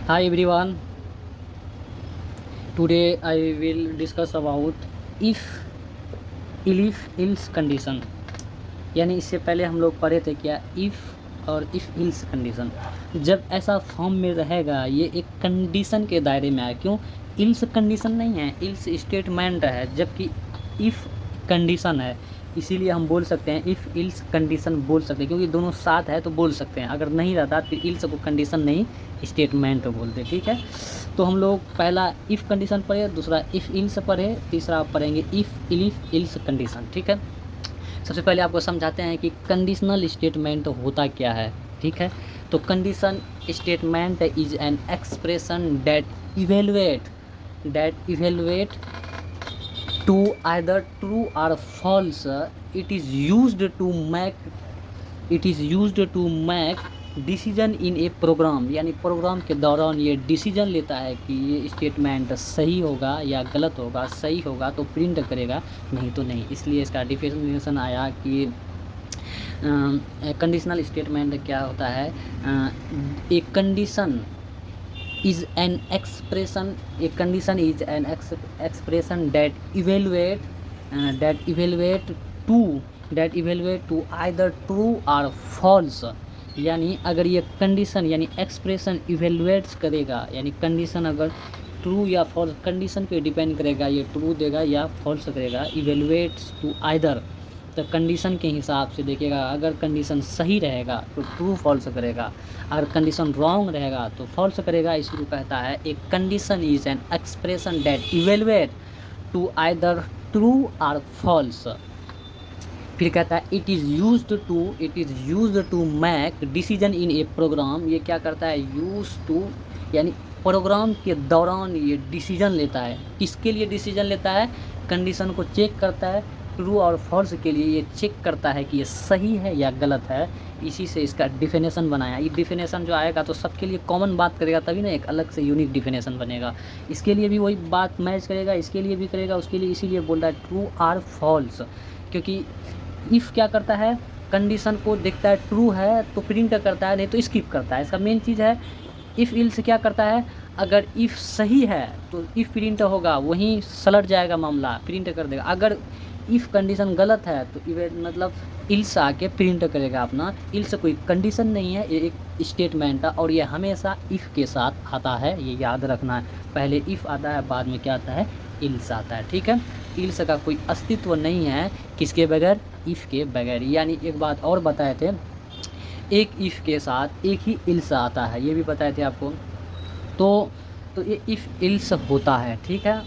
Hi everyone, today I will discuss about if else condition। यानी इससे पहले हम लोग पढ़े थे क्या इफ़ और इफ़ इल्स कंडीशन। जब ऐसा फॉर्म में रहेगा ये एक कंडीशन के दायरे में आए। क्यों? इल्स कंडीशन नहीं है, इल्स स्टेटमेंट है, जबकि इफ़ कंडीशन है। इसीलिए हम बोल सकते हैं इफ़ इल्स कंडीशन बोल सकते हैं, क्योंकि दोनों साथ है तो बोल सकते हैं। अगर नहीं रहता तो इल्स को कंडीशन नहीं स्टेटमेंट बोलते। ठीक है, तो हम लोग पहला इफ़ कंडीशन पढ़े, दूसरा इफ़ इल्स पढ़े, तीसरा आप पढ़ेंगे इफ़ इल्स कंडीशन। ठीक है, सबसे पहले आपको समझाते हैं कि कंडीशनल स्टेटमेंट होता क्या है। ठीक है, तो condition statement is an expression that evaluate to either true or false. It is used to make decision in a program. यानी प्रोग्राम के दौरान ये डिसीजन लेता है कि ये स्टेटमेंट सही होगा या गलत होगा। सही होगा तो प्रिंट करेगा, नहीं तो नहीं। इसलिए इसका डिफिनेशन आया कि कंडीशनल स्टेटमेंट क्या होता है। A condition is an expression that evaluate to either true or false. यानी अगर ये कंडीशन यानी एक्सप्रेशन इवेलुएट्स करेगा, यानी कंडीशन अगर ट्रू या फॉल्स, कंडीशन पे डिपेंड करेगा, ये ट्रू देगा या फॉल्स करेगा। इवेलुएट्स टू आइदर, तो कंडीशन के हिसाब से देखिएगा। अगर कंडीशन सही रहेगा तो ट्रू फॉल्स करेगा, अगर कंडीशन रॉन्ग रहेगा तो फॉल्स करेगा। इसलिए कहता है एक condition is an expression that evaluate to either true or false. फिर कहता है it is used to make decision in a program. ये क्या करता है? यूज टू यानी प्रोग्राम के दौरान ये डिसीजन लेता है। किसके लिए डिसीजन लेता है? कंडीशन को चेक करता है। ट्रू और फॉल्स के लिए ये चेक करता है कि ये सही है या गलत है। इसी से इसका डिफिनेशन बनाया। ये डिफिनेशन जो आएगा तो सबके लिए कॉमन बात करेगा, तभी ना एक अलग से यूनिक डिफिनेशन बनेगा। इसके लिए भी वही बात मैच करेगा, इसके लिए भी करेगा, उसके लिए। इसीलिए बोल रहा है ट्रू और फॉल्स, क्योंकि इफ़ क्या करता है? कंडीशन को देखता है, ट्रू है तो प्रिंट करता है, नहीं तो स्किप करता है। इसका मेन चीज़ है। इफ़ इल्स क्या करता है? अगर इफ़ सही है तो इफ़ प्रिंट होगा, वहीं सलट जाएगा मामला, प्रिंट कर देगा। अगर इफ़ कंडीशन गलत है तो मतलब इल्स आके प्रिंट करेगा अपना। इल्स कोई कंडीशन नहीं है, ये एक स्टेटमेंट है और ये हमेशा इफ़ के साथ आता है, ये याद रखना है। पहले इफ़ आता है, बाद में क्या आता है? इल्स आता है। ठीक है, इल्स का कोई अस्तित्व नहीं है किसके बगैर? इफ़ के बगैर। यानी एक बात और बताए थे, एक इफ़ के साथ एक ही इल्स आता है, ये भी बताए थे आपको। तो ये इफ़ इल्स होता है। ठीक है,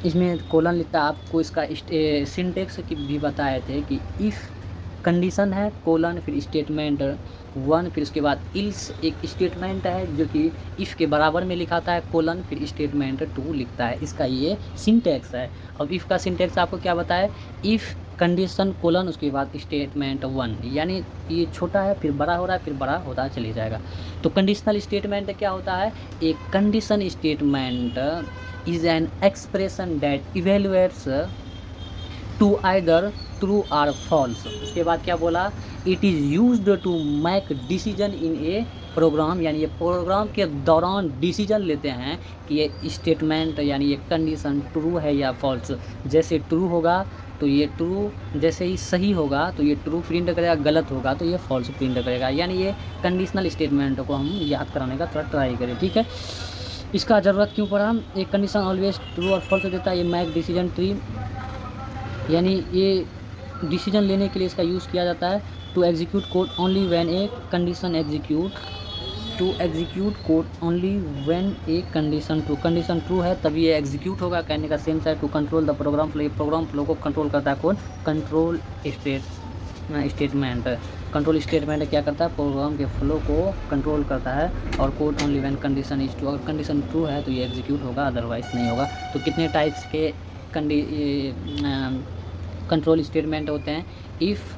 इसमें कोलन लिखता है। आपको इसका सिंटेक्स की भी बताए थे कि इफ़ कंडीशन है, कोलन, फिर स्टेटमेंट वन, फिर उसके बाद इल्स एक स्टेटमेंट है जो कि इफ़ के बराबर में लिखाता है, कोलन, फिर स्टेटमेंट टू लिखता है। इसका ये सिंटेक्स है। अब इफ़ का सिंटेक्स आपको क्या बताया? इफ़ कंडीशन कोलन, उसके बाद स्टेटमेंट वन। यानी ये छोटा है, फिर बड़ा हो रहा है, फिर बड़ा होता चले जाएगा। तो कंडीशनल स्टेटमेंट क्या होता है? एक condition statement is an expression that evaluates to either true or false। उसके बाद क्या बोला? it is used to make decision in a program. यानी ये प्रोग्राम के दौरान डिसीजन लेते हैं कि ये स्टेटमेंट यानी ये कंडीशन ट्रू है या फॉल्स। जैसे ट्रू होगा तो ये ट्रू, जैसे ही सही होगा तो ये ट्रू प्रिंट करेगा, गलत होगा तो ये फॉल्स प्रिंट करेगा। यानी ये कंडीशनल स्टेटमेंट को हम याद कराने का थोड़ा ट्राई करें। ठीक है, इसका ज़रूरत क्यों पड़ा? एक condition always true or false देता है। ये मैक डिसीजन ट्री, यानी ये डिसीजन लेने के लिए इसका यूज़ किया जाता है। To execute code only when a condition condition true है तभी ये एग्जीक्यूट होगा। कहने का सेंस है। To control the program flow, program flow को कंट्रोल करता है कौन? Control statement. कंट्रोल स्टेटमेंट क्या करता है? प्रोग्राम के फ्लो को कंट्रोल करता है। और code only when condition is true, अगर कंडीशन ट्रू है तो ये एग्जीक्यूट होगा, अदरवाइज नहीं होगा। तो कितने टाइप्स के कंट्रोल स्टेटमेंट होते हैं? इफ़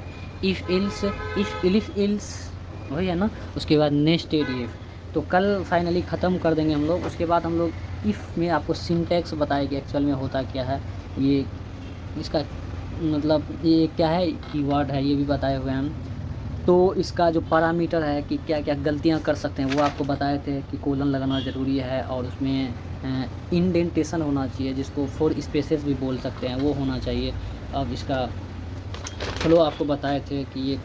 इल्स वही है ना। उसके बाद नेस्टेड इफ़। तो कल फाइनली ख़त्म कर देंगे हम लोग। उसके बाद हम लोग इफ़ में आपको सिंटेक्स बताएंगे एक्चुअल में होता क्या है, ये इसका मतलब ये क्या है, कीवर्ड है, ये भी बताए हुए हैं हम। तो इसका जो पैरामीटर है कि क्या क्या गलतियां कर सकते हैं वो आपको बताए थे कि कोलन लगाना ज़रूरी है और उसमें इंडेंटेशन होना चाहिए, जिसको 4 स्पेसेस भी बोल सकते हैं, वो होना चाहिए। अब इसका फ्लो आपको बताए थे कि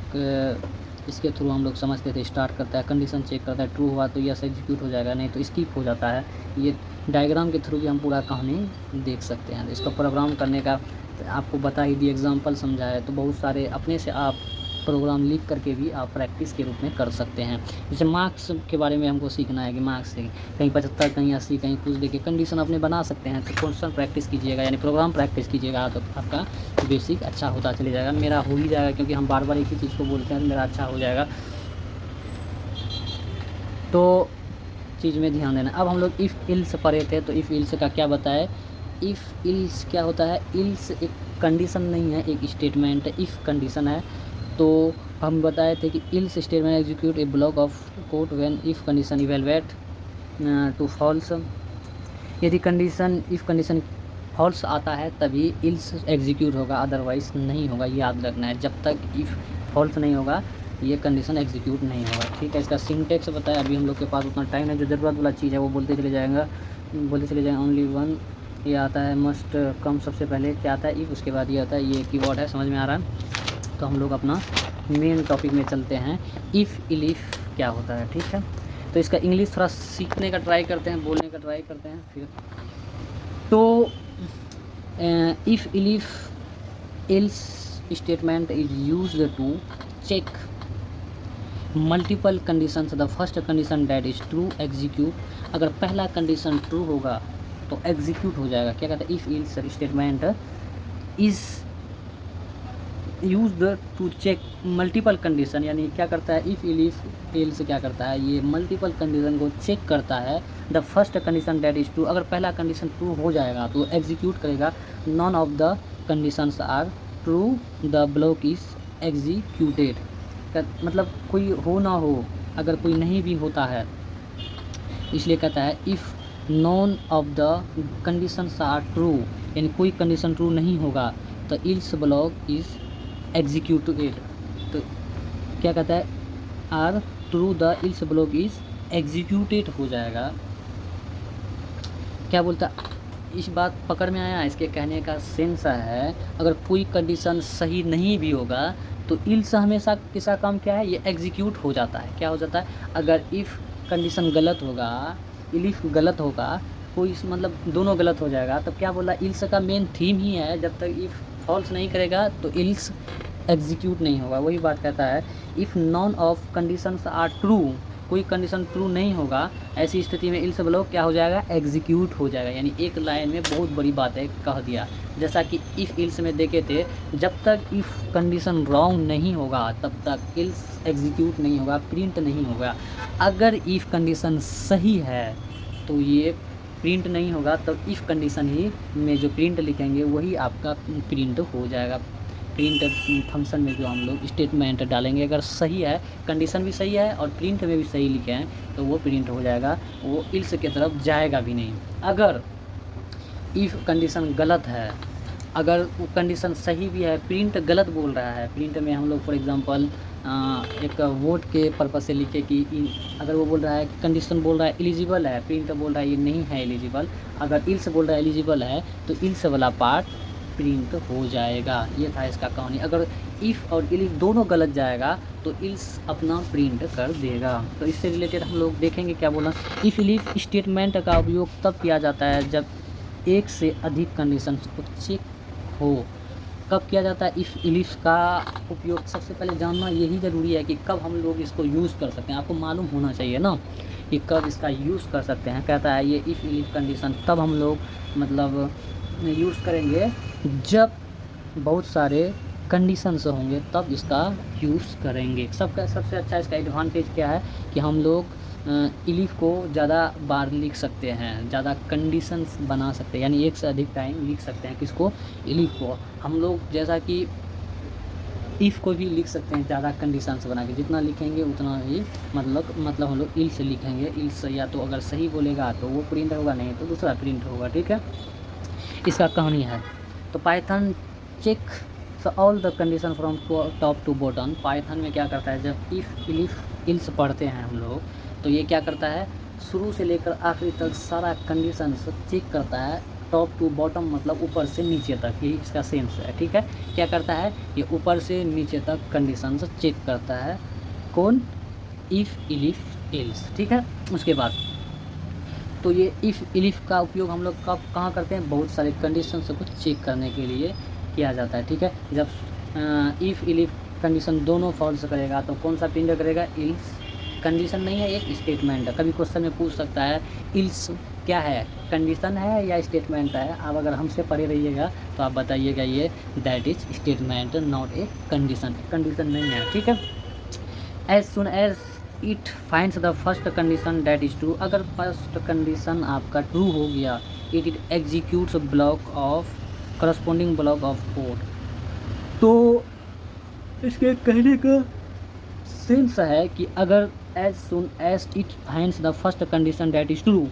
इसके थ्रू हम लोग समझते थे, स्टार्ट करता है, कंडीशन चेक करता है, ट्रू हुआ तो यस एग्जीक्यूट हो जाएगा, नहीं तो स्किप हो जाता है। ये डायग्राम के थ्रू भी हम पूरा कहानी देख सकते हैं। इसका प्रोग्राम करने का आपको बता ही दी, एग्जांपल समझा है, तो बहुत सारे अपने से आप प्रोग्राम लिख करके भी आप प्रैक्टिस के रूप में कर सकते हैं। जैसे मार्क्स के बारे में हमको सीखना है कि मार्क्स से कहीं 75, कहीं 80, कहीं कुछ देके कंडीशन अपने बना सकते हैं, तो कॉन्स्टेंट प्रैक्टिस कीजिएगा, यानी प्रोग्राम प्रैक्टिस कीजिएगा, तो आपका बेसिक अच्छा होता चले जाएगा। मेरा हो ही जाएगा, क्योंकि हम बार बार एक ही चीज़ को बोलते हैं, तो मेरा अच्छा हो जाएगा। तो चीज़ में ध्यान देना। अब हम लोग इफ़ इल्स पढ़े थे, तो इफ़ इल्स का क्या बताए। इफ़ इल्स क्या होता है, इल्स एक कंडीशन नहीं है, एक स्टेटमेंट है, इफ़ कंडीशन है। तो हम बताए थे कि else statement execute a block of code when if condition evaluate to false. यदि कंडीशन इफ़ कंडीशन फॉल्स आता है तभी इल्स एग्जीक्यूट होगा, अदरवाइज़ नहीं होगा। याद रखना है, जब तक इफ़ फॉल्स नहीं होगा ये कंडीशन एग्जीक्यूट नहीं होगा। ठीक है, इसका सिंटेक्स बताया। अभी हम लोग के पास उतना टाइम है, जो ज़रूरत वाला चीज़ है वो बोलते चले जाएंगे। ओनली वन ये आता है, मस्ट कम सबसे पहले क्या आता है, इफ़, उसके बाद ये आता है, ये कीवर्ड है, समझ में आ रहा है। तो हम लोग अपना मेन टॉपिक में चलते हैं, इफ़ इलिफ क्या होता है। ठीक है, तो इसका इंग्लिश थोड़ा सीखने का ट्राई करते हैं, बोलने का ट्राई करते हैं फिर। तो if elif else statement is used to check multiple conditions. The first condition that is true execute. अगर पहला कंडीशन ट्रू होगा तो एग्जीक्यूट हो जाएगा। क्या कहता है, if else statement is used to check multiple condition, यानी क्या करता है, इफ़ इलिफ एल्स क्या करता है, ये मल्टीपल कंडीशन को चेक करता है। The first condition that is true, अगर पहला कंडीशन ट्रू हो जाएगा तो एग्जीक्यूट करेगा। None of the conditions are true, the block is executed. मतलब कोई हो ना हो, अगर कोई नहीं भी होता है, इसलिए कहता है if none of the conditions are true, यानी कोई कंडीशन ट्रू नहीं होगा तो इल्स ब्लॉक इज एग्जीक्यूटेड। तो क्या कहता है, are true the else block is executed हो जाएगा। क्या बोलता, इस बात पकड़ में आया। इसके कहने का सेंस है, अगर कोई कंडीशन सही नहीं भी होगा तो इल्स हमेशा किसका काम क्या है, ये एग्जीक्यूट हो जाता है। क्या हो जाता है, अगर इफ़ कंडीशन गलत होगा, इलिफ गलत होगा, कोई मतलब दोनों गलत हो जाएगा, तब क्या बोला, इल्स का मेन थीम ही है, जब तक इफ़ फॉल्स नहीं करेगा तो इल्स एग्जीक्यूट नहीं होगा। वही बात कहता है, if none of conditions are true, कोई कंडीशन ट्रू नहीं होगा, ऐसी स्थिति में इल्स ब्लॉक क्या हो जाएगा, एग्जीक्यूट हो जाएगा। यानी एक लाइन में बहुत बड़ी बात है कह दिया। जैसा कि इफ़ इल्स में देखे थे, जब तक इफ़ कंडीशन रॉन्ग नहीं होगा तब तक इल्स एग्जीक्यूट नहीं होगा, प्रिंट नहीं होगा। अगर इफ़ कंडीशन सही है तो ये प्रिंट नहीं होगा, तब इफ़ कंडीशन ही में जो प्रिंट लिखेंगे वही आपका प्रिंट हो जाएगा। प्रिंट फंक्शन में जो हम लोग स्टेटमेंट डालेंगे, अगर सही है, कंडीशन भी सही है और प्रिंट में भी सही लिखे हैं, तो वो प्रिंट हो जाएगा, वो इल्स की तरफ जाएगा भी नहीं। अगर इफ़ कंडीशन गलत है, अगर वो कंडीशन सही भी है, प्रिंट गलत बोल रहा है, प्रिंट में हम लोग फॉर एग्जांपल एक वोट के पर्पज से लिखे कि अगर वो बोल रहा है कि कंडीशन बोल रहा है एलिजिबल है, प्रिंट बोल रहा है ये नहीं है एलिजिबल, अगर इल्स बोल रहा है एलिजिबल है तो इल्स वाला पार्ट प्रिंट हो जाएगा। ये था इसका कहानी। अगर इफ़ और इलिफ दोनों गलत जाएगा तो इल्स अपना प्रिंट कर देगा। तो इससे रिलेटेड हम लोग देखेंगे क्या बोला, इफ़ इलिफ स्टेटमेंट का उपयोग तब किया जाता है जब एक से अधिक कंडीशन को चेक हो। कब किया जाता है इफ़ इलिफ का उपयोग, सबसे पहले जानना यही ज़रूरी है कि कब हम लोग इसको यूज़ कर सकते हैं। आपको मालूम होना चाहिए ना कि कब इसका यूज़ कर सकते हैं। कहता है ये इफ़ इलिफ कंडीशन तब हम लोग मतलब यूज़ करेंगे जब बहुत सारे कंडीशंस होंगे, तब इसका यूज़ करेंगे। सबसे अच्छा इसका एडवांटेज क्या है कि हम लोग इलिफ को ज़्यादा बार लिख सकते हैं, ज़्यादा कंडीशंस बना सकते हैं, यानी एक से अधिक टाइम लिख सकते हैं। किसको, इलिफ को। हम लोग जैसा कि इफ़ को भी लिख सकते हैं ज़्यादा कंडीशंस बना के, जितना लिखेंगे उतना ही मतलब हम लोग इल्स लिखेंगे। इल्स या तो अगर सही बोलेगा तो वो प्रिंट होगा, नहीं तो दूसरा प्रिंट होगा। ठीक है, इसका कहानी है। तो Python checks all the condition from top to bottom. Python में क्या करता है, जब इफ़ इलिफ इल्स पढ़ते हैं हम लोग, तो ये क्या करता है, शुरू से लेकर आखिरी तक सारा कंडीशन चेक करता है, टॉप टू बॉटम मतलब ऊपर से नीचे तक, ये इसका सेंस है। ठीक है, क्या करता है, ये ऊपर से नीचे तक कंडीशन चेक करता है, कौन, इफ़ इलिफ इल्स। ठीक है, उसके बाद तो ये इफ़ इलिफ का उपयोग हम लोग कब कहाँ करते हैं, बहुत सारे कंडीशन को चेक करने के लिए किया जाता है। ठीक है, जब इफ़ इलिफ कंडीशन दोनों फॉल्स करेगा तो कौन सा प्रिंट करेगा, इल्स। कंडीशन नहीं है, एक स्टेटमेंट है। कभी क्वेश्चन में पूछ सकता है इल्स क्या है, कंडीशन है या स्टेटमेंट है। आप अगर हमसे पढ़े रहिएगा तो आप बताइएगा ये that is statement not a condition, condition नहीं है। ठीक है, as soon as it finds the first condition that is true. अगर फर्स्ट कंडीशन आपका ट्रू हो गया, it executes block of corresponding block of code. तो इसके कहने का सेंस है कि अगर as soon as it finds the first condition that is true,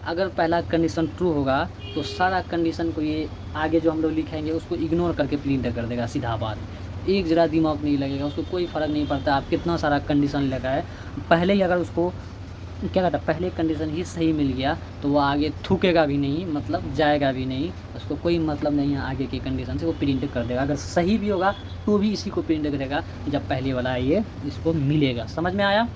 अगर पहला कंडीशन ट्रू होगा तो सारा कंडीशन को ये आगे जो हम लोग लिखेंगे उसको इग्नोर करके प्रिंट कर देगा, सीधा बात। एक ज़रा दिमाग नहीं लगेगा, उसको कोई फ़र्क नहीं पड़ता आप कितना सारा कंडीशन लगा है। पहले ही अगर उसको क्या कहता है, पहले कंडीशन ही सही मिल गया तो वो आगे थूकेगा भी नहीं, मतलब जाएगा भी नहीं, उसको कोई मतलब नहीं है आगे के कंडीशन से, वो प्रिंट कर देगा। अगर सही भी होगा तो भी इसी को प्रिंट करेगा जब पहले वाला ये इसको मिलेगा। समझ में आया?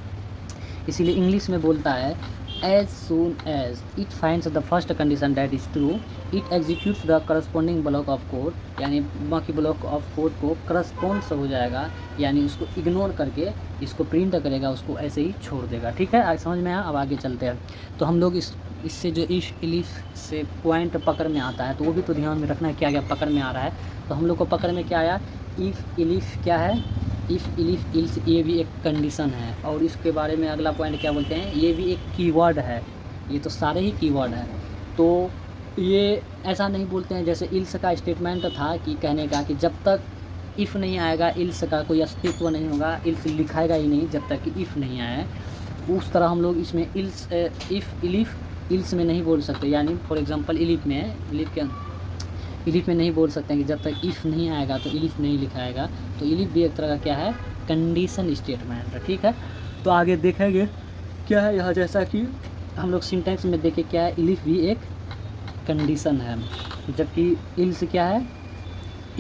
इसीलिए इंग्लिश में बोलता है as soon as it finds the first condition that is true, it executes the corresponding block of code, यानी बाकी ब्लॉक ऑफ कोड को करस्पॉन्ड हो जाएगा, यानी उसको इग्नोर करके इसको प्रिंट करेगा, उसको ऐसे ही छोड़ देगा। ठीक है, आज समझ में आया? अब आगे चलते हैं। तो हम लोग इससे जो इफ इलिफ से पॉइंट पकड़ में आता है तो वो भी तो ध्यान में रखना है, क्या क्या पकड़ में आ रहा है। तो हम लोग को पकड़ में क्या आया, इफ़ इलिफ क्या है, इफ़ इलिफ इल्स, ये भी एक कंडीशन है। और इसके बारे में अगला पॉइंट क्या बोलते हैं, ये भी एक कीवर्ड है। ये तो सारे ही कीवर्ड हैं। तो ये ऐसा नहीं बोलते हैं जैसे इल्स का स्टेटमेंट था कि कहने का कि जब तक इफ़ नहीं आएगा इल्स का कोई अस्तित्व नहीं होगा, इल्स लिखाएगा ही नहीं जब तक कि इफ़ नहीं आए। उस तरह हम लोग इसमें इल्स इफ़ इलिफ इल्स में नहीं बोल सकते। यानी फॉर एग्जांपल इलिफ में है, इलिफ में नहीं बोल सकते हैं कि जब तक इफ़ नहीं आएगा तो इलिफ नहीं लिखाएगा। तो इलिफ भी एक तरह का क्या है, कंडीशन स्टेटमेंट है। ठीक है, तो आगे देखेंगे क्या है यहाँ, जैसा कि हम लोग सिंटेक्स में देखें क्या है, इलिफ भी एक कंडीशन है, जबकि इल्स क्या है,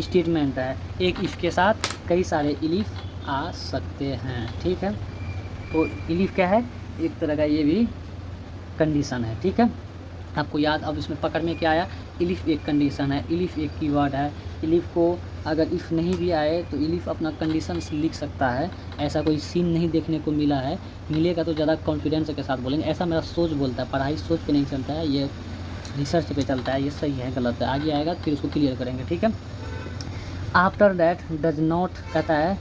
स्टेटमेंट है। एक इफ़ के साथ कई सारे इलिफ आ सकते हैं। ठीक है, तो इलिफ क्या है, एक तरह का ये भी कंडीशन है। ठीक है, आपको याद, अब इसमें पकड़ में क्या आया, इलिफ एक कंडीशन है, इलिफ एक कीवर्ड है। इलिफ को अगर इफ़ नहीं भी आए तो इलिफ अपना कंडीशन लिख सकता है। ऐसा कोई सीन नहीं देखने को मिला है, मिलेगा तो ज़्यादा कॉन्फिडेंस के साथ बोलेंगे। ऐसा मेरा सोच बोलता है, पढ़ाई सोच पे नहीं चलता है, ये रिसर्च पे चलता है। ये सही है गलत है आगे आएगा फिर उसको क्लियर करेंगे। ठीक है, आफ्टर दैट डज नॉट कहता है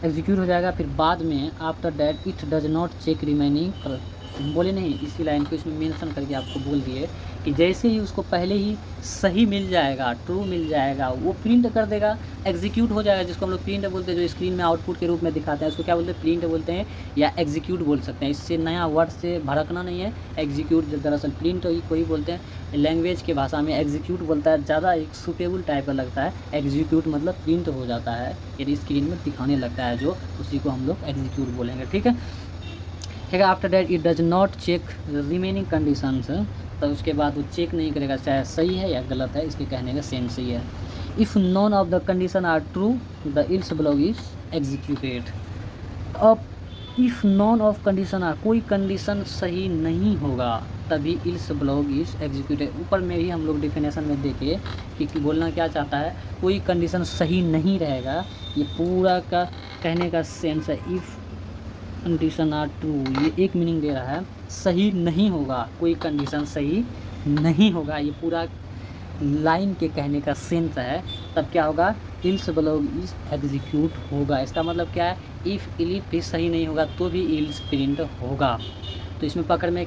एग्जीक्यूट हो जाएगा, फिर बाद में after that it does not check remaining, बोले नहीं, इसी लाइन को इसमें मेंशन करके आपको बोल दिए कि जैसे ही उसको पहले ही सही मिल जाएगा, ट्रू मिल जाएगा, वो प्रिंट कर देगा, एग्जीक्यूट हो जाएगा, जिसको हम लोग प्रिंट बोलते हैं, जो स्क्रीन में आउटपुट के रूप में दिखाते हैं उसको क्या बोलते हैं, प्रिंट बोलते हैं या एग्जीक्यूट बोल सकते हैं। इससे नया वर्ड से भड़कना नहीं है। एग्जीक्यूट दरअसल प्रिंट को ही बोलते हैं। लैंग्वेज के भाषा में एग्जीक्यूट बोलता है, ज़्यादा एक सुटेबल टाइप का लगता है। एग्जीक्यूट मतलब प्रिंट हो जाता है, यदि स्क्रीन में दिखाने लगता है जो, उसी को हम लोग एग्जीक्यूट बोलेंगे। ठीक है, after that it does not check remaining conditions, तो उसके बाद वो चेक नहीं करेगा चाहे सही है या गलत है। इसके कहने का सेंस ही है, if none of the condition are true the else block is executed. अब if none of condition are, कोई कंडीशन सही नहीं होगा तभी इल्स ब्लॉक इज एग्जीक्यूटेड। ऊपर में भी हम लोग डिफिनेशन में देखे कि बोलना क्या चाहता है, कोई कंडीशन सही नहीं रहेगा, ये पूरा का कहने का सेंस है। इफ़ कंडीशन आर ट्रू, ये एक मीनिंग दे रहा है, सही नहीं होगा, कोई कंडीशन सही नहीं होगा, ये पूरा लाइन के कहने का सेंस है। तब क्या होगा, इल्स ब्लॉक इज एग्जीक्यूट होगा। इसका मतलब क्या है, इफ़ इलिफ भी सही नहीं होगा तो भी इल्स प्रिंट होगा। तो इसमें पकड़ में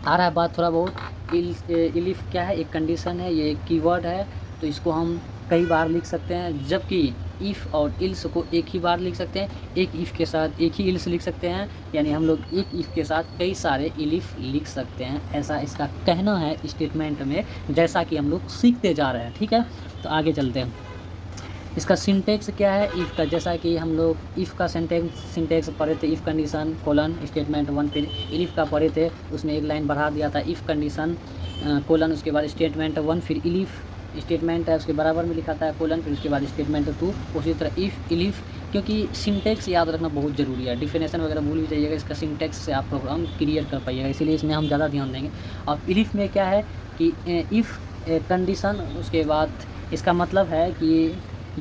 आ रहा है बात थोड़ा बहुत। इलिफ क्या है, एक कंडीशन है, ये एक कीवर्ड है, तो इसको हम कई बार लिख सकते हैं, जबकि इफ़ और इल्स को एक ही बार लिख सकते हैं। एक इफ़ के साथ एक ही इल्स लिख सकते हैं, यानी हम लोग एक इफ़ के साथ कई सारे इलिफ लिख सकते हैं, ऐसा इसका कहना है स्टेटमेंट में, जैसा कि हम लोग सीखते जा रहे हैं। ठीक है, तो आगे चलते हैं। इसका सिंटेक्स क्या है इफ़ का, जैसा कि हम लोग इफ़ का सिंटेक्स पढ़े थे, इफ़ कंडीशन कोलन स्टेटमेंट 1, फिर इलिफ का पढ़े थे, उसमें एक लाइन बढ़ा दिया था, इफ़ कंडीशन कोलन, उसके बाद स्टेटमेंट 1, फिर इलिफ स्टेटमेंट है उसके बराबर में लिखा था कोलन, फिर उसके बाद स्टेटमेंट 2, उसी तरह इफ़ इलिफ, क्योंकि सिंटेक्स याद रखना बहुत ज़रूरी है। डिफिनेशन वगैरह भूल भी जाइएगा, इसका सिंटेक्स से आप प्रोग्राम क्लियर कर पाइएगा, इसीलिए इसमें हम ज़्यादा ध्यान देंगे। और इलिफ में क्या है कि इफ़ कंडीशन, उसके बाद इसका मतलब है कि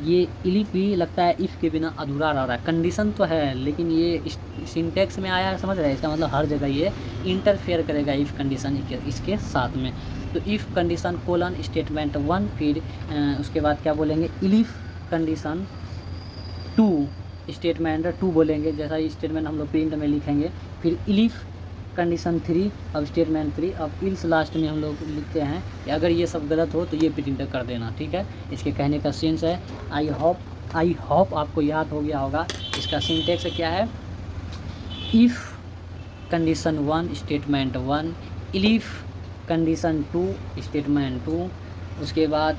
ये इलिफ भी लगता है इफ़ के बिना अधूरा रह रहा है। कंडीशन तो है लेकिन ये सिंटेक्स में आया है, समझ रहे हैं, इसका मतलब हर जगह ये इंटरफेयर करेगा इफ़ कंडीशन इसके साथ में। तो इफ़ कंडीशन कोलन स्टेटमेंट 1, फिर उसके बाद क्या बोलेंगे, इलिफ कंडीशन 2 स्टेटमेंट 2 बोलेंगे, जैसा स्टेटमेंट हम लोग प्रिंट में लिखेंगे, फिर इलिफ कंडीशन 3, अब स्टेटमेंट 3, अब इल्स लास्ट में हम लोग लिखते हैं कि अगर ये सब गलत हो तो ये प्रिंट कर देना, ठीक है। इसके कहने का सेंस है, आई होप आपको याद हो गया होगा। इसका सिंटेक्स क्या है, if condition 1 statement 1, elif condition 2 statement 2, उसके बाद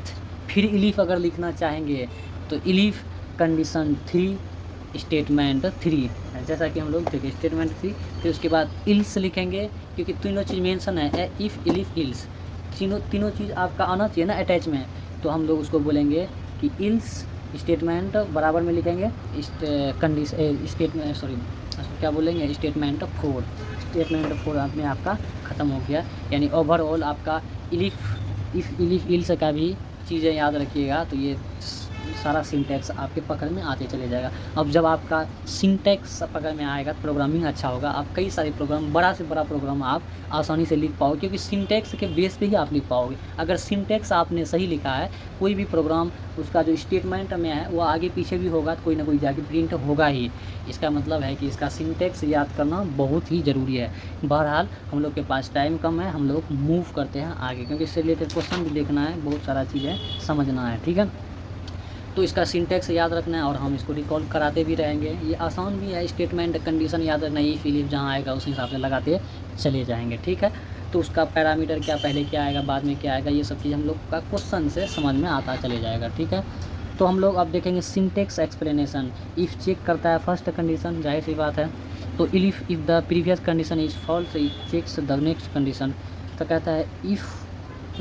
फिर इलिफ अगर लिखना चाहेंगे तो इलिफ कंडीशन 3 स्टेटमेंट 3, जैसा कि हम लोग देखें स्टेटमेंट 3, फिर उसके बाद इल्स लिखेंगे, क्योंकि तीनों चीज़ मेंशन है, इफ़ इलिफ इल्स, तीनों चीज़ आपका आना चाहिए ना अटैच में, तो हम लोग उसको बोलेंगे कि इल्स स्टेटमेंट बराबर में लिखेंगे क्या बोलेंगे, स्टेटमेंट 4 में आपका ख़त्म हो गया। यानी ओवरऑल आपका इफ़ इलिफ इल्स का भी चीज़ें याद रखिएगा, तो ये सारा सिंटेक्स आपके पकड़ में आते चले जाएगा। अब जब आपका सिंटेक्स पकड़ में आएगा, प्रोग्रामिंग अच्छा होगा, आप कई सारे प्रोग्राम, बड़ा से बड़ा प्रोग्राम आप आसानी से लिख पाओगे, क्योंकि सिंटेक्स के बेस पे ही आप लिख पाओगे। अगर सिंटेक्स आपने सही लिखा है, कोई भी प्रोग्राम उसका जो स्टेटमेंट में है वो आगे पीछे भी होगा तो कोई ना कोई जाके प्रिंट होगा ही। इसका मतलब है कि इसका सिंटेक्स याद करना बहुत ही ज़रूरी है। बहरहाल हम लोग के पास टाइम कम है, हम लोग मूव करते हैं आगे, क्योंकि इससे रिलेटेड क्वेश्चन भी देखना है, बहुत सारा चीज़ें समझना है, ठीक है। तो इसका सिंटेक्स याद रखना है और हम इसको रिकॉल कराते भी रहेंगे। ये आसान भी है, स्टेटमेंट कंडीशन याद रखना, इफ इलिफ जहाँ आएगा उस हिसाब से लगाते चले जाएंगे, ठीक है। तो उसका पैरामीटर क्या, पहले क्या आएगा बाद में क्या आएगा, ये सब चीज़ हम लोग का क्वेश्चन से समझ में आता चले जाएगा, ठीक है। तो हम लोग अब देखेंगे सिंटेक्स एक्सप्लेनेशन। इफ़ चेक करता है फर्स्ट कंडीशन, जाहिर सी बात है, तो if the previous condition is false, it checks the next condition. तो कहता है if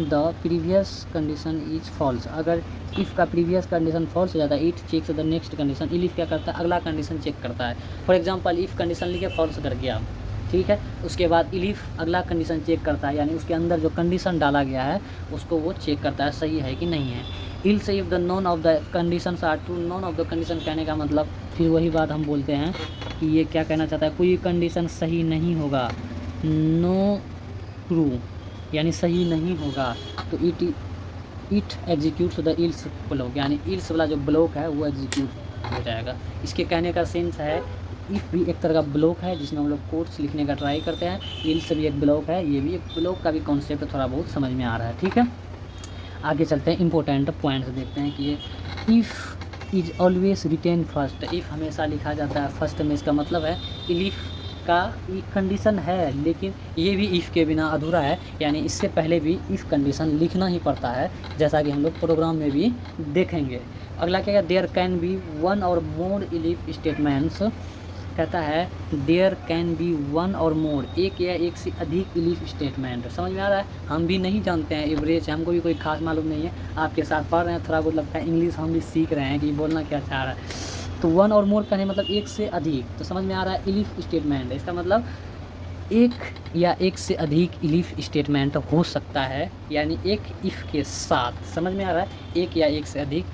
the previous condition is false, अगर इफ़ का प्रीवियस कंडीशन फॉल्स हो जाता है, it checks the next condition, elif क्या करता है, अगला कंडीशन चेक करता है। फॉर एग्जांपल इफ़ कंडीशन लिखे फॉल्स कर गया, ठीक है, उसके बाद इलिफ अगला कंडीशन चेक करता है, यानी उसके अंदर जो कंडीशन डाला गया है उसको वो चेक करता है सही है कि नहीं है। Else if the none of the conditions are true, none of the condition कहने का मतलब फिर वही बात हम बोलते हैं कि ये क्या कहना चाहता है, कोई कंडीशन सही नहीं होगा, नो ट्रू यानी सही नहीं होगा, तो it executes the else block, यानी इल्स वाला जो ब्लॉक है वो एग्जीक्यूट हो जाएगा। इसके कहने का सेंस है इफ़ भी एक तरह का ब्लॉक है जिसमें हम लोग कोड्स लिखने का ट्राई करते हैं, इल्स भी एक ब्लॉक है, ये भी एक ब्लॉक का भी कॉन्सेप्ट थोड़ा बहुत समझ में आ रहा है, ठीक है। आगे चलते हैं, इंपॉर्टेंट पॉइंट्स देखते हैं कि ये if is always written first, if हमेशा लिखा जाता है फर्स्ट में, इसका मतलब है इलिफ का कंडीशन है लेकिन ये भी इफ़ के बिना अधूरा है, यानी इससे पहले भी इफ़ कंडीशन लिखना ही पड़ता है, जैसा कि हम लोग प्रोग्राम में भी देखेंगे। अगला क्या है, देयर कैन बी वन और मोर इलिफ स्टेटमेंट्स, कहता है देयर कैन बी वन और मोर, एक या एक से अधिक इलिफ स्टेटमेंट। समझ में आ रहा है, हम भी नहीं जानते हैं, एवरेज हमको भी कोई खास मालूम नहीं है, आपके साथ पढ़ रहे हैं, थोड़ा बहुत लगता है इंग्लिश हम भी सीख रहे हैं कि बोलना क्या चाह रहा है। तो वन और मोर कहने मतलब एक से अधिक, तो समझ में आ रहा है इलिफ स्टेटमेंट, इसका मतलब एक या एक से अधिक इलिफ स्टेटमेंट हो सकता है, यानी एक इफ़ के साथ, समझ में आ रहा है, एक या एक से अधिक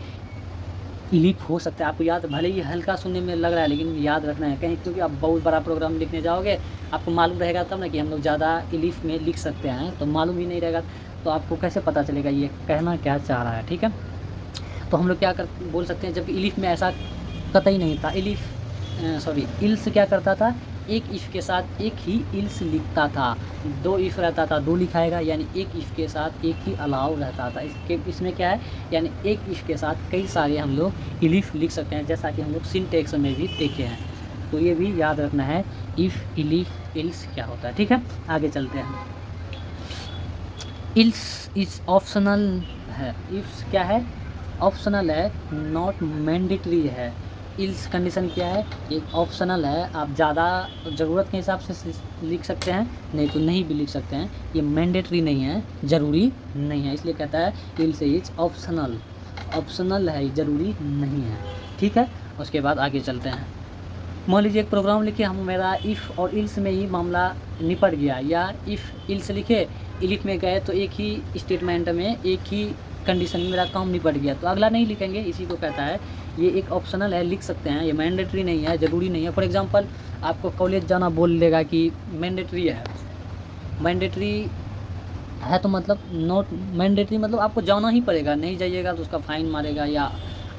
इलिफ हो सकता है। आपको याद, भले ही हल्का सुनने में लग रहा है लेकिन याद रखना है कहीं, क्योंकि आप बहुत बड़ा प्रोग्राम लिखने जाओगे, आपको मालूम रहेगा तब ना कि हम लोग ज़्यादा इलिफ में लिख सकते हैं, तो मालूम ही नहीं रहेगा तो आपको कैसे पता चलेगा ये कहना क्या चाह रहा है, ठीक है। तो हम लोग क्या बोल सकते हैं, जबकि इलिफ में ऐसा कतई नहीं था, इल्स क्या करता था, एक इफ़ के साथ एक ही इल्स लिखता था, दो इफ़ रहता था दो लिखाएगा, यानी एक इफ़ के साथ एक ही अलाउ रहता था। इसमें क्या है, यानी एक इफ़ के साथ कई सारे हम लोग इलिफ लिख सकते हैं, जैसा कि हम लोग सिंटेक्स में भी देखे हैं, तो ये भी याद रखना है इफ़ इलिफ इल्स क्या होता है, ठीक है। आगे चलते हैं, इल्स इज ऑप्शनल है, इफ्स क्या है, ऑप्शनल है, नॉट मैंडेटरी है। इल्स कंडीशन क्या है, एक ऑप्शनल है, आप ज़्यादा ज़रूरत के हिसाब से लिख सकते हैं, नहीं तो नहीं भी लिख सकते हैं। ये मैंडेटरी नहीं है, ज़रूरी नहीं है, इसलिए कहता है इल्स इज ऑप्शनल। ऑप्शनल है, ज़रूरी नहीं है। ठीक है, उसके बाद आगे चलते हैं। मान लीजिए एक प्रोग्राम लिखे हम, मेरा इफ़ और इल्स में ही मामला निपट गया, या इफ़ इल्स लिखे, इलिफ में गए तो एक ही स्टेटमेंट में एक ही कंडीशन में मेरा काम निपट गया, तो अगला नहीं लिखेंगे। इसी को कहता है, ये एक ऑप्शनल है, लिख सकते हैं, ये मैंडेटरी नहीं है, ज़रूरी नहीं है। फॉर एग्जांपल आपको कॉलेज जाना बोल देगा कि मैंडेटरी है, मैंडेटरी है तो मतलब नॉट मैंडेटरी मतलब आपको जाना ही पड़ेगा, नहीं जाइएगा तो उसका फ़ाइन मारेगा या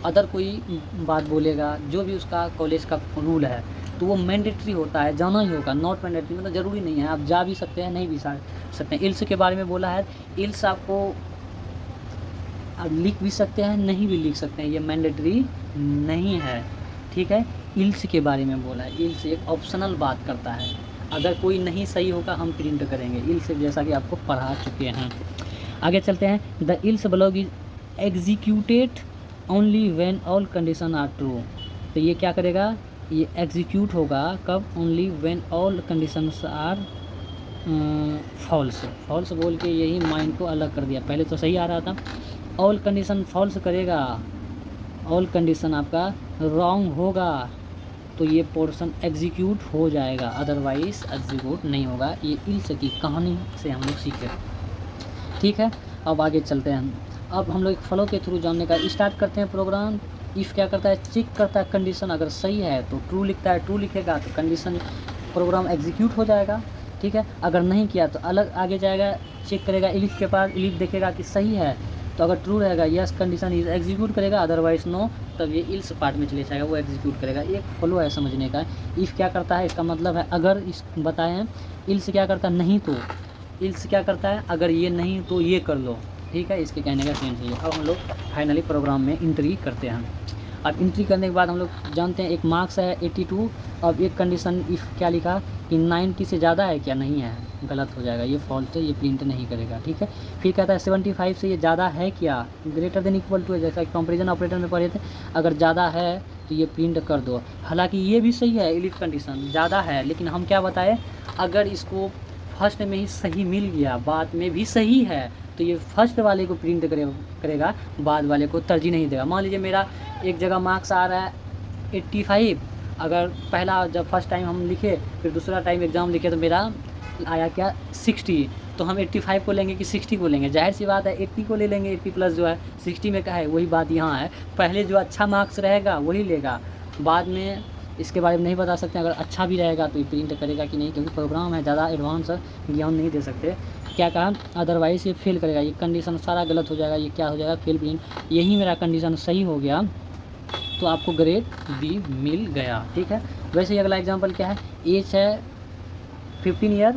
अदर कोई बात बोलेगा, जो भी उसका कॉलेज का रूल है, तो वो मैंडेटरी होता है, जाना ही होगा। नॉट मैंडेटरी मतलब ज़रूरी नहीं है, आप जा भी सकते हैं, नहीं भी सकते हैं। इल्स के बारे में बोला है, इल्स आपको आप लिख भी सकते हैं, नहीं भी लिख सकते हैं, ये मैंडेटरी नहीं है। ठीक है, इल्स के बारे में बोला है, इल्स एक ऑप्शनल बात करता है, अगर कोई नहीं सही होगा हम प्रिंट करेंगे, इल्स जैसा कि आपको पढ़ा चुके हैं। आगे चलते हैं। The else block is executed only when all condition are true. तो ये क्या करेगा, ये एग्जीक्यूट होगा कब, only when all conditions are false. False बोल के यही माइंड को अलग कर दिया, पहले तो सही आ रहा था। ऑल कंडीशन फॉल्स करेगा, ऑल कंडीशन आपका रॉन्ग होगा तो ये पोर्शन एग्जीक्यूट हो जाएगा, अदरवाइज एग्जीक्यूट नहीं होगा। ये इल्स की कहानी से हम लोग सीखे। ठीक है, अब आगे चलते हैं। अब हम लोग एक फ्लो के थ्रू जानने का स्टार्ट करते हैं प्रोग्राम। इफ़ क्या करता है, चेक करता है कंडीशन, अगर सही है तो ट्रू लिखता है, ट्रू लिखेगा तो कंडीशन प्रोग्राम एग्जीक्यूट हो जाएगा। ठीक है, अगर नहीं किया तो अलग आगे जाएगा, चेक करेगा इलिफ के पास, इलिफ देखेगा कि सही है तो अगर ट्रू रहेगा यस कंडीशन इज एग्जीक्यूट करेगा, अदरवाइज नो, तब ये इल्स पार्ट में चले जाएगा, वो एग्जीक्यूट करेगा। एक फ्लो है समझने का। इफ़ क्या करता है, इसका मतलब है अगर, इस बताए हैं। इल्स क्या करता है, नहीं तो। इल्स क्या करता है, अगर ये नहीं तो ये कर लो। ठीक है, इसके कहने का सेंस है। अब हम लोग फाइनली प्रोग्राम में एंट्री करते हैं। अब एंट्री करने के बाद हम लोग जानते हैं एक मार्क्स है 82। अब एक कंडीशन इफ़ क्या लिखा कि 90 से ज़्यादा है क्या, नहीं है, गलत हो जाएगा, ये फॉल्ट है, ये प्रिंट नहीं करेगा। ठीक है, फिर कहता है 75 से ये ज़्यादा है क्या, ग्रेटर देन इक्वल टू है, जैसा कंपेरिजन ऑपरेटर में पढ़े थे, अगर ज़्यादा है तो ये प्रिंट कर दो। हालांकि ये भी सही है, इलिफ कंडीशन ज़्यादा है, लेकिन हम क्या बताएं, अगर इसको फर्स्ट में ही सही मिल गया, बाद में भी सही है, तो ये फर्स्ट वाले को प्रिंट करेगा, बाद वाले को तरजीह नहीं देगा। मान लीजिए मेरा एक जगह मार्क्स आ रहा है 85, अगर पहला जब फर्स्ट टाइम हम लिखे, फिर दूसरा टाइम एग्ज़ाम लिखे तो मेरा आया क्या 60, तो हम 85 को लेंगे कि 60 को लेंगे, जाहिर सी बात है 80 को ले लेंगे, 80 प्लस जो है 60 में का है, वही बात यहाँ है। पहले जो अच्छा मार्क्स रहेगा वही लेगा, बाद में इसके बारे में नहीं बता सकते, अगर अच्छा भी रहेगा तो ये प्रिंट करेगा कि नहीं, क्योंकि प्रोग्राम है, ज़्यादा एडवांस ज्ञान नहीं दे सकते। क्या कहा, अदरवाइज ये फेल करेगा, ये कंडीशन सारा गलत हो जाएगा, ये क्या हो जाएगा, फेल प्रिंट। यही मेरा कंडीशन सही हो गया तो आपको ग्रेड बी मिल गया। ठीक है, वैसे ही अगला एग्जांपल क्या है, एज है 15 ईयर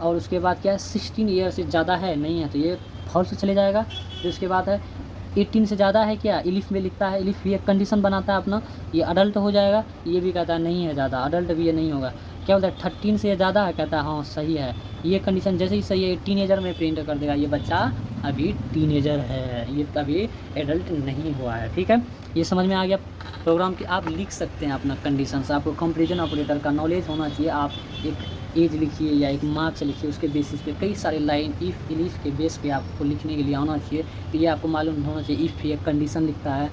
और उसके बाद क्या है 16 ईयर से ज़्यादा है, नहीं है, तो ये फॉल्स चले जाएगा। फिर उसके बाद है 18 से ज़्यादा है क्या, इलिफ में लिखता है, इलिफ भी एक कंडीशन बनाता है अपना, ये अडल्ट हो जाएगा, ये भी कहता है नहीं है ज़्यादा, अडल्ट भी ये नहीं होगा। क्या बोलता है 13 से ज़्यादा है, कहता है हाँ सही है, ये कंडीशन जैसे ही सही है टीनेजर में प्रिंट कर देगा, ये बच्चा अभी टीनेजर है, ये अभी एडल्ट नहीं हुआ है। ठीक है, ये समझ में आ गया प्रोग्राम की। आप लिख सकते हैं अपना कंडीशंस, आपको कंपैरिजन ऑपरेटर का नॉलेज होना चाहिए। आप एक एज लिखिए या एक मार्क्स लिखिए, उसके बेसिस पे कई सारे लाइन इफ़ इलिफ के बेस पे आपको लिखने के लिए आना चाहिए। तो ये आपको मालूम होना चाहिए, इफ़ भी एक कंडीशन लिखता है,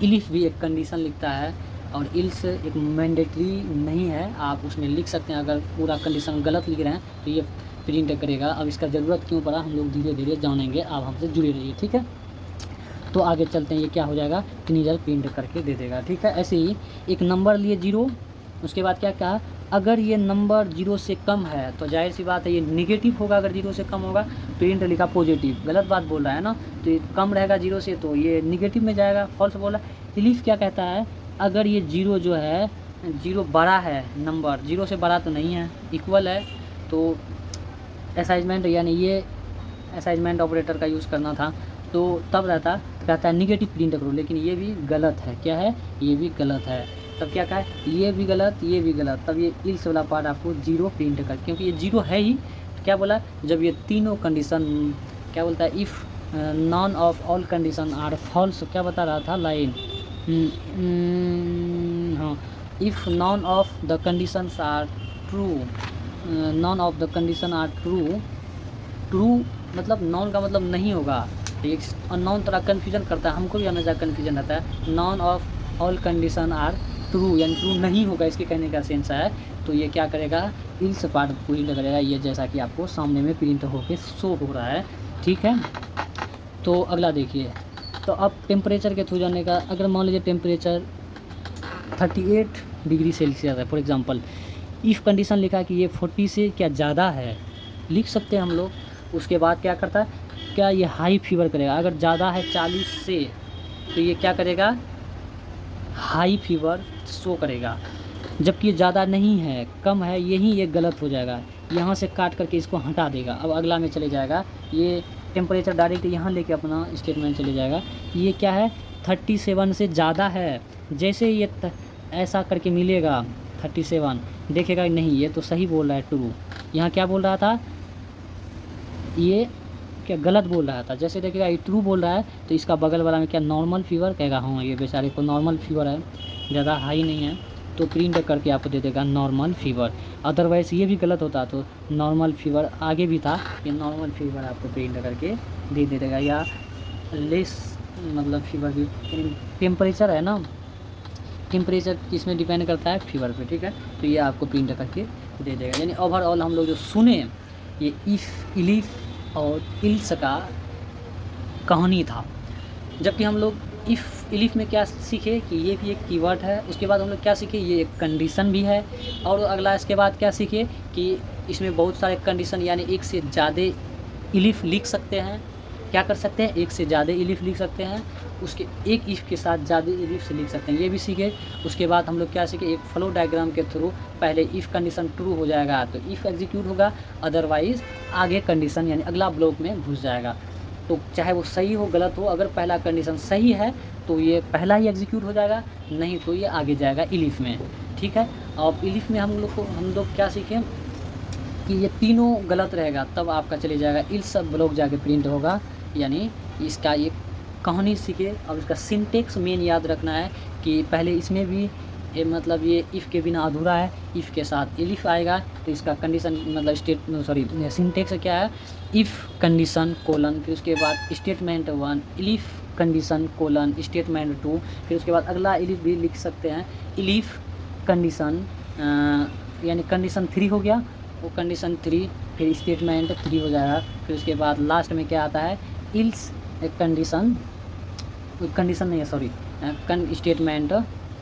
इलिफ भी एक कंडीशन लिखता है, और इल्स एक मैंडेटरी नहीं है, आप उसमें लिख सकते हैं। अगर पूरा कंडीशन गलत लिख रहे हैं तो ये प्रिंट करेगा। अब इसका ज़रूरत क्यों पड़ा हम लोग धीरे धीरे जानेंगे, आप हमसे जुड़े रहिए। ठीक है, तो आगे चलते हैं, ये क्या हो जाएगा, टीनेजर प्रिंट करके दे देगा। ठीक है, ऐसे ही एक नंबर लिए 0, उसके बाद क्या कहा, अगर ये नंबर 0 से कम है तो जाहिर सी बात है ये निगेटिव होगा, अगर 0 से कम होगा, प्रिंट लिखा पॉजिटिव, गलत बात बोल रहा है ना, तो ये कम रहेगा 0 से तो ये निगेटिव में जाएगा, फॉल्स बोला। इलिफ क्या कहता है, अगर ये 0 जो है 0 बड़ा है, नंबर 0 से बड़ा तो नहीं है, इक्वल है, तो असाइनमेंट यानी ये असाइनमेंट ऑपरेटर का यूज़ करना था, तो तब रहता, कहता है निगेटिव प्रिंट करो, लेकिन ये भी गलत है। क्या है, ये भी गलत है। तब क्या कहा है, ये भी गलत, ये भी गलत, तब ये इल्स वाला पार्ट आपको 0 प्रिंट कर, क्योंकि ये 0 है ही। तो क्या बोला, जब ये तीनों कंडीशन, क्या बोलता है, if none of all condition are false, क्या बता रहा था लाइन, हाँ, if none of the conditions are true, none of the condition are true, true मतलब नॉन का मतलब नहीं होगा, एक नॉन थोड़ा कन्फ्यूजन करता है, हमको भी हमेशा कन्फ्यूजन रहता है, none of all condition are true यानी ट्रू नहीं होगा, इसके कहने का सेंस है, तो ये क्या करेगा, इल्स पार्ट प्रिंट करेगा, ये जैसा कि आपको सामने में प्रिंट होके शो हो रहा है, ठीक है। तो अगला देखिए, तो अब टेम्परेचर के थ्रू जाने का, अगर मान लीजिए टेम्परेचर 38 डिग्री सेल्सियस है फॉर एग्जांपल, इफ़ कंडीशन लिखा है कि ये 40 से क्या ज़्यादा है, लिख सकते हैं हम लोग। उसके बाद क्या करता है, क्या ये हाई फीवर करेगा, अगर ज़्यादा है 40 से तो ये क्या करेगा, हाई फीवर शो करेगा, जबकि ये ज़्यादा नहीं है, कम है, यही ये गलत हो जाएगा, यहाँ से काट करके इसको हटा देगा। अब अगला में चले जाएगा, ये टेम्परेचर डायरेक्ट यहाँ लेके अपना स्टेटमेंट चले जाएगा, ये क्या है 37 से ज़्यादा है, जैसे ये ऐसा करके मिलेगा 37, देखेगा नहीं ये तो सही बोल रहा है ट्रू, यहाँ क्या बोल रहा था, ये क्या गलत बोल रहा था, जैसे देखेगा ये ट्रू बोल रहा है तो इसका बगल वाला में क्या नॉर्मल फीवर कहेगा, हाँ ये बेचारे को नॉर्मल फीवर है, ज़्यादा हाई नहीं है, तो प्रिंट करके आपको दे देगा नॉर्मल फीवर। अदरवाइज़ ये भी गलत होता तो नॉर्मल फीवर आगे भी था, ये नॉर्मल फीवर आपको प्रिंट करके दे देगा, या लेस मतलब फीवर भी, टेम्परेचर है ना, टेम्परेचर किसमें डिपेंड करता है, फीवर पे, ठीक है। तो ये आपको प्रिंट करके दे देगा, यानी ओवरऑल हम लोग जो सुने ये इफ़, इलिफ और इल्स का कहानी था, जबकि हम लोग इफ़ इलिफ में क्या सीखे कि ये भी एक कीवर्ड है, उसके बाद हम लोग क्या सीखे, ये एक कंडीशन भी है, और अगला इसके बाद क्या सीखे कि इसमें बहुत सारे कंडीशन यानी एक से ज़्यादा इलिफ लिख सकते हैं, क्या कर सकते हैं, एक से ज़्यादा इलिफ लिख सकते हैं, उसके एक इफ़ के साथ ज़्यादा इलिफ से लिख सकते हैं, ये भी सीखे। उसके बाद हम लोग क्या सीखे, एक फ्लो डायग्राम के थ्रू पहले इफ़ कंडीशन ट्रू हो जाएगा तो इफ़ एग्जीक्यूट होगा, अदरवाइज़ आगे कंडीशन यानी अगला ब्लॉक में घुस जाएगा, तो चाहे वो सही हो गलत हो, अगर पहला कंडीशन सही है तो ये पहला ही एग्जीक्यूट हो जाएगा, नहीं तो ये आगे जाएगा इलिफ में, ठीक है। और इलिफ में हम लोग क्या सीखें कि ये तीनों गलत रहेगा तब आपका चले जाएगा इल्स ब्लॉक जाके प्रिंट होगा, यानी इसका ये कहानी सीखे। और इसका सिंटेक्स मेन याद रखना है कि पहले इसमें भी मतलब ये इफ़ के बिना अधूरा है, इफ़ के साथ इलिफ आएगा तो इसका कंडीशन मतलब सिंटेक्स क्या है, इफ़ कंडीशन कोलन, फिर उसके बाद statement 1 elif condition colon statement 2, फिर उसके बाद अगला इलिफ भी लिख सकते हैं, इलिफ कंडीशन यानी कंडीशन 3 हो गया, वो कंडीशन 3 फिर स्टेटमेंट 3 हो जाएगा, फिर उसके बाद लास्ट में क्या आता है, इल्स कंडीशन नहीं है स्टेटमेंट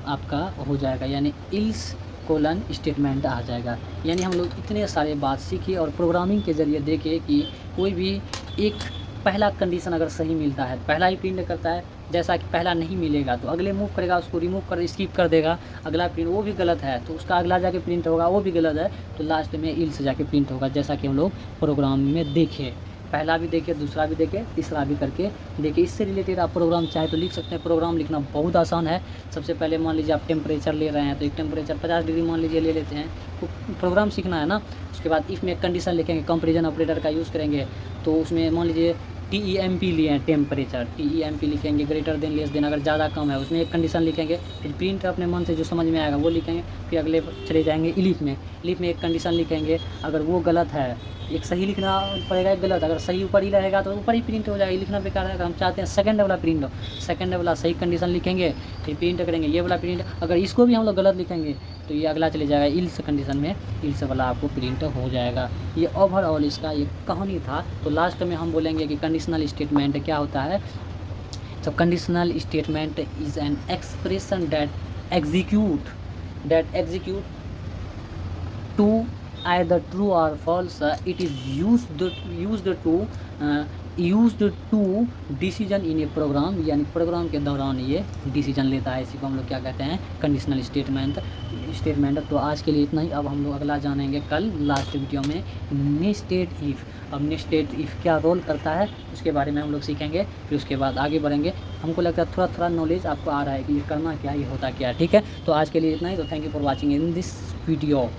आपका हो जाएगा, यानी इल्स कोलन स्टेटमेंट आ जाएगा। यानी हम लोग इतने सारे बात सीखे और प्रोग्रामिंग के ज़रिए देखे कि कोई भी एक पहला कंडीशन अगर सही मिलता है पहला ही प्रिंट करता है, जैसा कि पहला नहीं मिलेगा तो अगले मूव करेगा, उसको रिमूव कर स्किप कर देगा, अगला प्रिंट वो भी गलत है तो उसका अगला जाके प्रिंट होगा, वो भी गलत है तो लास्ट में इल्स जाके प्रिंट होगा, जैसा कि हम लोग प्रोग्राम में देखे, पहला भी देखे, दूसरा भी देखे, तीसरा भी करके देखिए। इससे रिलेटेड आप प्रोग्राम चाहे तो लिख सकते हैं, प्रोग्राम लिखना बहुत आसान है। सबसे पहले मान लीजिए आप टेम्परेचर ले रहे हैं तो एक टेम्परेचर 50 डिग्री मान लीजिए ले लेते हैं, तो प्रोग्राम सीखना है ना। उसके बाद इफ़ में कंडीशन लिखेंगे, कंपेरिजन ऑपरेटर का यूज़ करेंगे, तो उसमें मान लीजिए TEMP लिए हैं टेम्परेचर, TEMP लिखेंगे, ग्रेटर देन लेस देन, अगर ज़्यादा कम है उसमें एक कंडीशन लिखेंगे, फिर प्रिंट अपने मन से जो समझ में आएगा वो लिखेंगे, फिर अगले चले जाएंगे इलिफ में एक कंडीशन लिखेंगे, अगर वो गलत है एक सही लिखना पड़ेगा, एक गलत, अगर सही ऊपर ही रहेगा तो ऊपर ही प्रिंट हो जाएगा, लिखना बेकार है। अगर हम चाहते हैं सेकंड वाला प्रिंट हो, सेकंड वाला सही कंडीशन लिखेंगे फिर प्रिंट करेंगे, ये वाला प्रिंट अगर इसको भी हम लोग गलत लिखेंगे तो ये अगला चले जाएगा इल्स कंडीशन में, इल्स वाला आपको प्रिंट हो जाएगा। ये ओवरऑल इसका ये कहानी था। तो लास्ट में हम बोलेंगे कि कंडीशनल स्टेटमेंट क्या होता है। तो conditional statement is an expression that execute to either true or false. It is used to decision in a program, यानी प्रोग्राम के दौरान ये डिसीजन लेता है, इसी को हम लोग क्या कहते हैं, कंडीशनल स्टेटमेंट। तो आज के लिए इतना ही। अब हम लोग अगला जानेंगे कल लास्ट वीडियो में नेस्टेड इफ़। अब नेस्टेड इफ़ क्या रोल करता है उसके बारे में हम लोग सीखेंगे, फिर उसके बाद आगे बढ़ेंगे। हमको लगता है थोड़ा नॉलेज आपको आ रहा है कि ये करना क्या, ये होता क्या है, ठीक है। तो आज के लिए इतना ही। तो thank you for watching in this video.